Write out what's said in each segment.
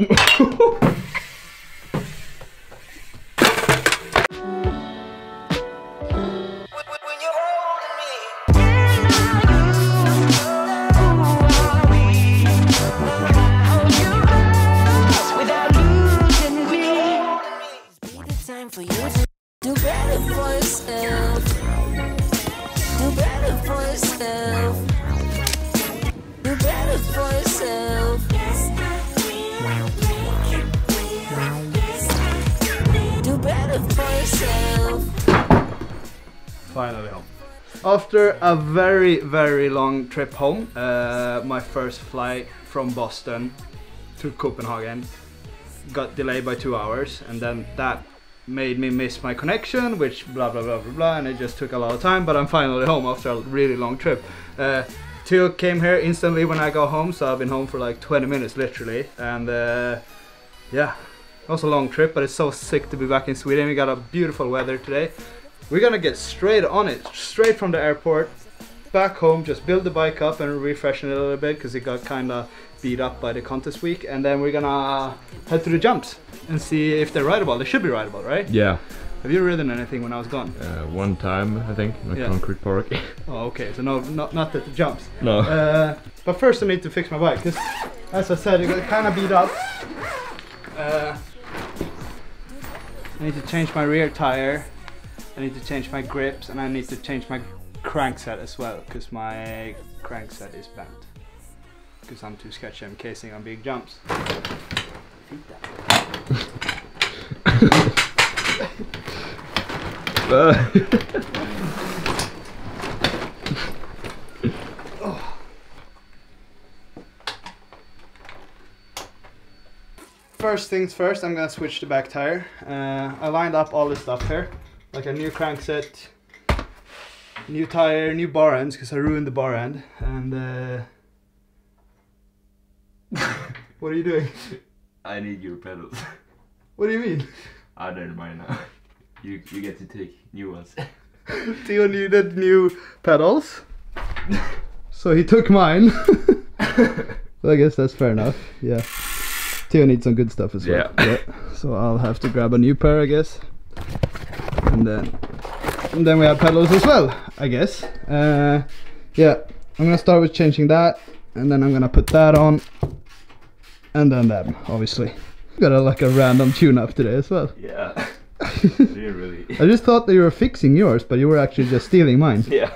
For you to do better for yourself. Do better for yourself. Do better for yourself. Do better for yourself. Finally home. After a very long trip home, my first flight from Boston to Copenhagen got delayed by 2 hours, and then that made me miss my connection, which blah blah blah blah blah, and it just took a lot of time, but I'm finally home after a really long trip. Theo came here instantly when I got home, so I've been home for like 20 minutes literally, and yeah, it was a long trip, but it's so sick to be back in Sweden. We got a beautiful weather today. We're gonna get straight on it, straight from the airport, back home, just build the bike up and refresh it a little bit because it got kinda beat up by the contest week, and then we're gonna head to the jumps and see if they're rideable. They should be rideable, right? Yeah. Have you ridden anything when I was gone? One time, I think, in a concrete park. Oh, okay, so not at the jumps. No. But first I need to fix my bike, because as I said, it got kind of beat up. I need to change my rear tire, I need to change my grips, and I need to change my crankset as well, because my crankset is bent. Because I'm too sketchy, I'm casing on big jumps. First things first, I'm gonna switch the back tire. I lined up all this stuff here, like a new crankset, new tire, new bar ends, because I ruined the bar end, and what are you doing? I need your pedals. What do you mean? I don't mind now. You get to take new ones. Theo needed new pedals, so he took mine. Well, I guess that's fair enough. Yeah, Theo needs some good stuff as well. Yeah. So I'll have to grab a new pair, I guess. And then we have pedals as well, I guess. Yeah, I'm gonna start with changing that, and then I'm gonna put that on, and then that, obviously. Got like a random tune-up today as well. Yeah. Really. I just thought that you were fixing yours, but you were actually just stealing mine. Yeah.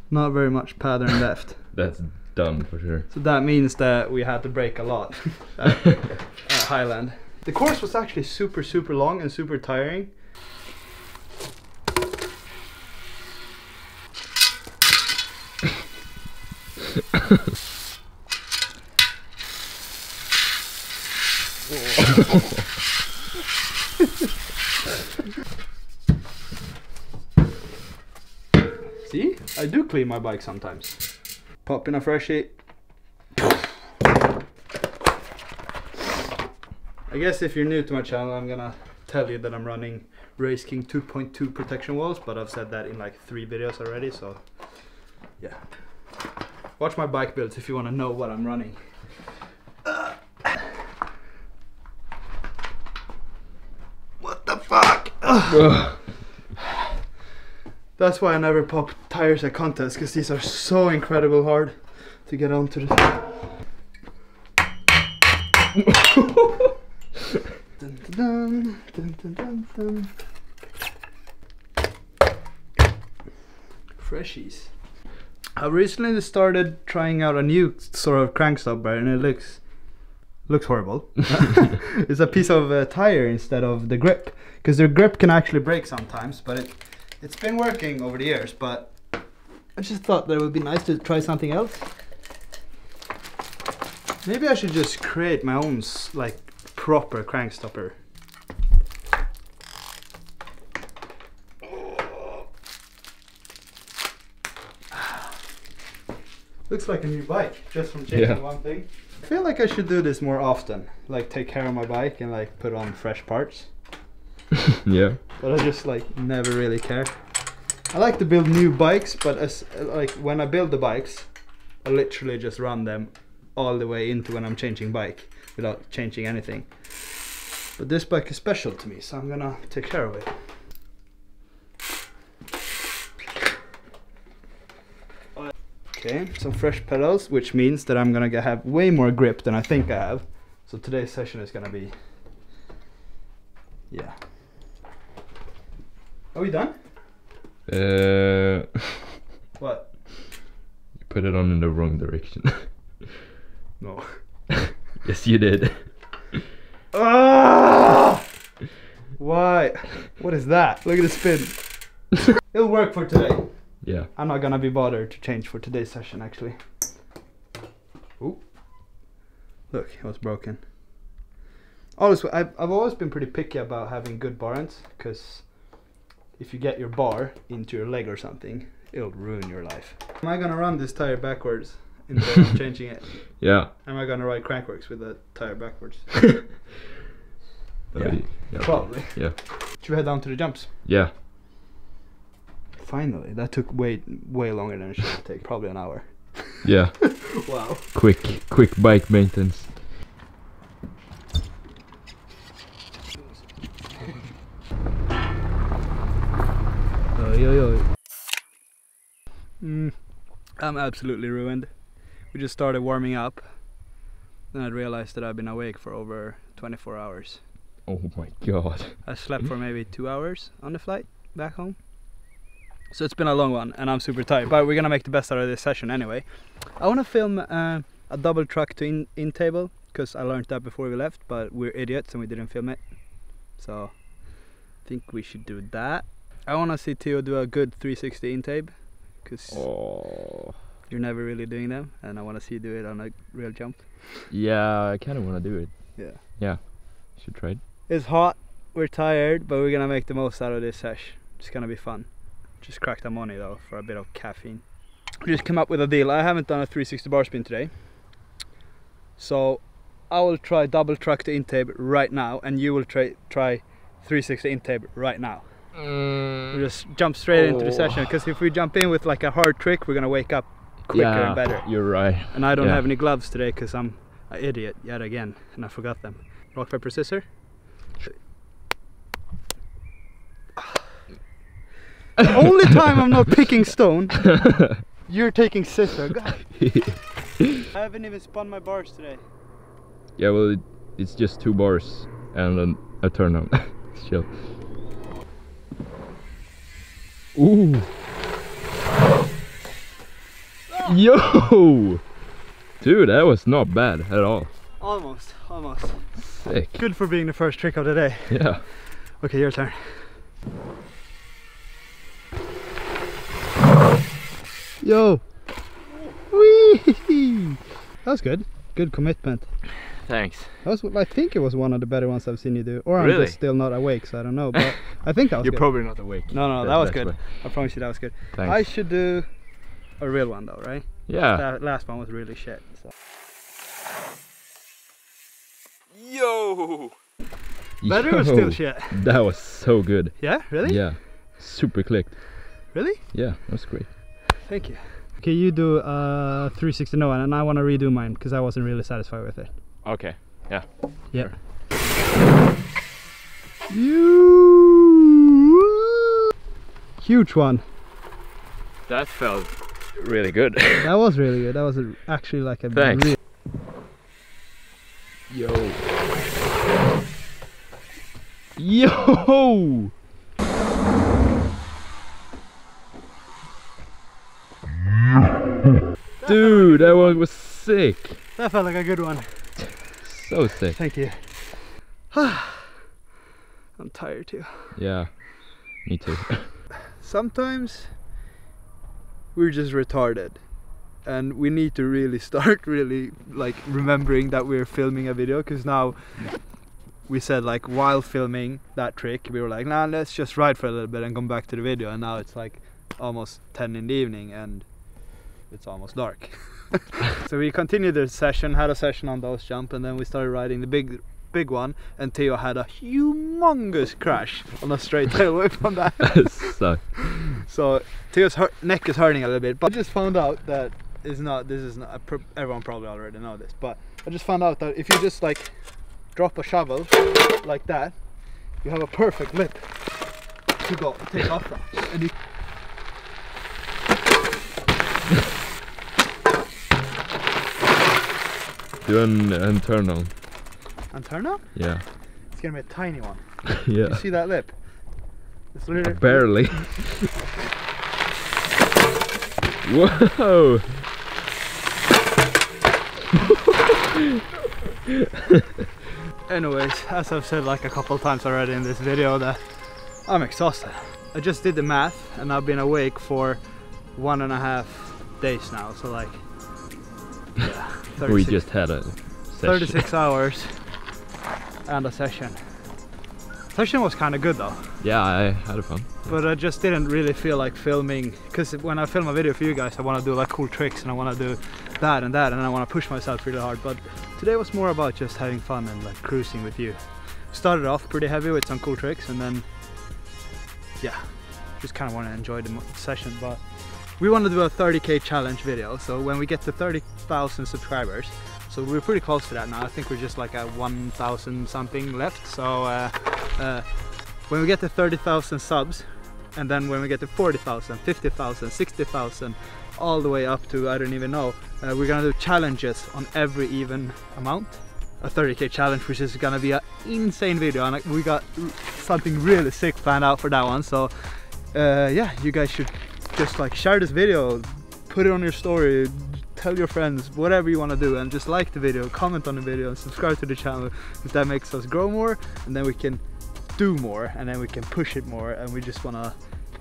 Not very much pattern left. That's done for sure. So that means that we had to break a lot at Highland. The course was actually super long and super tiring. See? I do clean my bike sometimes. Pop in a freshie. I guess if you're new to my channel, I'm gonna tell you that I'm running Race King 2.2 protection walls, but I've said that in like 3 videos already, so yeah. Watch my bike builds if you want to know what I'm running. What the fuck? That's why I never pop tires at contests, because these are so incredibly hard to get onto the... Dun, dun, dun, dun, dun, dun. Freshies. I recently started trying out a new sort of crankstop bar, and it looks horrible. It's a piece of tire instead of the grip, because the grip can actually break sometimes, but it's been working over the years, but I just thought that it would be nice to try something else. Maybe I should just create my own like proper crankstopper. Looks like a new bike, just from changing one thing. I feel like I should do this more often, like take care of my bike and like put on fresh parts. Yeah. But I just like never really care. I like to build new bikes, but as like when I build the bikes, I literally just run them all the way into when I'm changing bike without changing anything. But this bike is special to me, so I'm gonna take care of it. Okay, some fresh pedals, which means that I'm gonna have way more grip than I think I have. So today's session is gonna be, yeah. Are we done? What? You put it on in the wrong direction. No. Yes, you did. Ah! Why? What is that? Look at the spin. It'll work for today. Yeah. I'm not gonna be bothered to change for today's session actually. Ooh. Look, it was broken. Honestly, I've always been pretty picky about having good bar ends, because if you get your bar into your leg or something, it'll ruin your life. Am I gonna run this tire backwards instead of changing it? Yeah. Am I gonna ride Crankworx with the tire backwards? Yeah. Probably. Yeah. Should we head down to the jumps? Yeah. Finally, that took way longer than it should take. Probably an hour. Yeah. Wow. Quick bike maintenance. I'm absolutely ruined. We just started warming up, then I realized that I've been awake for over 24 hours. Oh my god. I slept for maybe 2 hours on the flight back home. So it's been a long one and I'm super tired, but we're gonna make the best out of this session anyway. I wanna film a double truck to in table, because I learned that before we left, but we're idiots and we didn't film it. So I think we should do that. I wanna see Theo do a good 360 in tape, because you're never really doing them, and I wanna see you do it on a real jump. Yeah, I kinda wanna do it. Yeah. Yeah. Should try it. It's hot, we're tired, but we're gonna make the most out of this sesh. It's gonna be fun. Just crack the money though for a bit of caffeine. We just come up with a deal. I haven't done a 360 bar spin today, so I will try double truck to in-tape right now, and you will try 360 in-tape right now. We just jump straight into the session, because if we jump in with like a hard trick, we're gonna wake up quicker and better. You're right. And I don't have any gloves today because I'm an idiot yet again and I forgot them. Rock, paper, scissors. The only time I'm not picking stone, you're taking scissors. I haven't even spun my bars today. Yeah, well, it's just 2 bars and then a turn on. Chill. Ooh. Yo! Dude, that was not bad at all. Almost. Sick. Good for being the first trick of the day. Yeah. Okay, your turn. Yo! Whee! That was good. Good commitment. Thanks. That was, I think it was one of the better ones I've seen you do. Or I'm Really? just still not awake, so I don't know. But I think that was You're good. probably not awake. No, that was good. I promise you that was good. Thanks. I should do a real one though, right? Yeah. That last one was really shit. So. Yo! Better or still shit? That was so good. Yeah, really? Yeah. Super clicked. Really? Yeah, that was great. Thank you. Okay, you do 360 no one, and I want to redo mine because I wasn't really satisfied with it. Okay. Yeah. Yeah. Sure. Huge one. That felt really good. That was really good. That was actually like a Thanks. real... Yo. Yo! Dude, that one was sick. That felt like a good one. So sick. Thank you. I'm tired too. Yeah, me too. Sometimes we're just retarded, and we need to really start like remembering that we're filming a video, because now we said like while filming that trick we were like, nah, let's just ride for a little bit and come back to the video, and now it's like almost 10 in the evening and it's almost dark. So we continued the session, had a session on those jump, and then we started riding the big one, and Theo had a humongous crash on a straight tailway from that. Suck. So Theo's neck is hurting a little bit, but I just found out that is not, this is not, everyone probably already know this, but I just found out that if you just like drop a shovel like that, you have a perfect lip to go take off from. And you do an internal. Internal? Yeah. It's gonna be a tiny one. Yeah. You see that lip? It's literally Barely. Whoa! Anyways, as I've said like a couple times already in this video, that I'm exhausted. I just did the math and I've been awake for 1.5 days now, so like yeah, 36, We just had a session. 36 hours and a session. Session was kind of good though. Yeah, I had fun. But I just didn't really feel like filming, because when I film a video for you guys I want to do like cool tricks and I want to do that and I want to push myself really hard, but today was more about just having fun and like cruising with you. Started off pretty heavy with some cool tricks and then yeah, just kind of want to enjoy the session, but we want to do a 30k challenge video, so when we get to 30,000 subscribers, so we're pretty close to that now. I think we're just like at 1,000 something left, so when we get to 30,000 subs, and then when we get to 40,000, 50,000, 60,000, all the way up to I don't even know, we're gonna do challenges on every even amount. A 30k challenge, which is gonna be an insane video, and we got something really sick planned out for that one. So yeah, you guys should just like share this video, put it on your story, tell your friends, whatever you want to do, and just like the video, comment on the video, and subscribe to the channel, because that makes us grow more, and then we can do more, and then we can push it more, and we just want to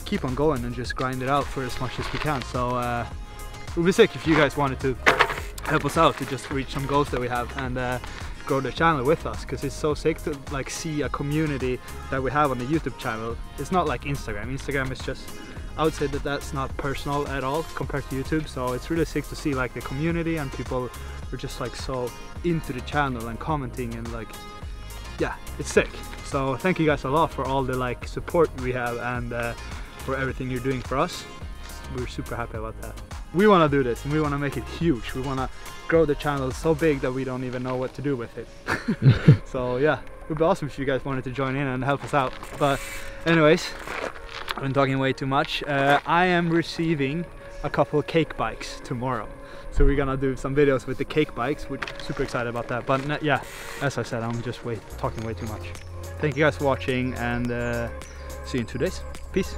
keep on going and just grind it out for as much as we can. So it would be sick if you guys wanted to help us out to just reach some goals that we have and grow the channel with us, because it's so sick to like see a community that we have on the YouTube channel. It's not like Instagram is just, I would say that that's not personal at all compared to YouTube, so it's really sick to see like the community and people are just like so into the channel and commenting, and like yeah, it's sick. So thank you guys a lot for all the like support we have and for everything you're doing for us. We're super happy about that. We want to do this and we want to make it huge. We want to grow the channel so big that we don't even know what to do with it. So yeah, it would be awesome if you guys wanted to join in and help us out. But anyways, I've been talking way too much. I am receiving a couple of cake bikes tomorrow, so we're gonna do some videos with the cake bikes. We're super excited about that. But yeah, as I said, I'm just talking way too much. Thank you guys for watching, and see you in 2 days. Peace.